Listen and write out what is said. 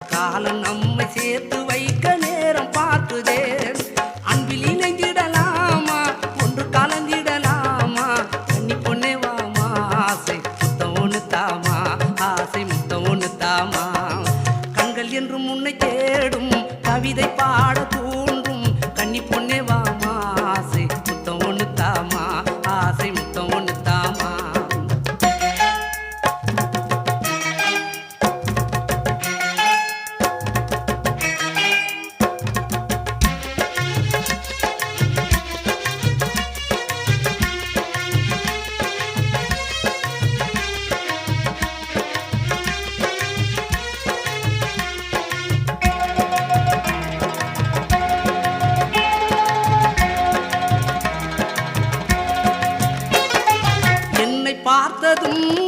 காலம் நம்மை சேர்த்து வைக்க நேரம் பார்க்குதே. அன்பில் இணைந்திடலாமா, ஒன்று கலந்திடலாமா, கன்னி பொண்ணே வாமா, ஆசை முத்தம் ஒன்று தாமா, ஆசை முத்தம் ஒன்று தாமா. கண்கள் என்றும் உன்னை தேடும், கவிதை பாட தூண்டும், கன்னி பொண்ணே வாமா, ஆசை முத்தம் ஒன்று தாமா, ஆசை முத்தம் ஒன்று தாமா. பார்த்ததும்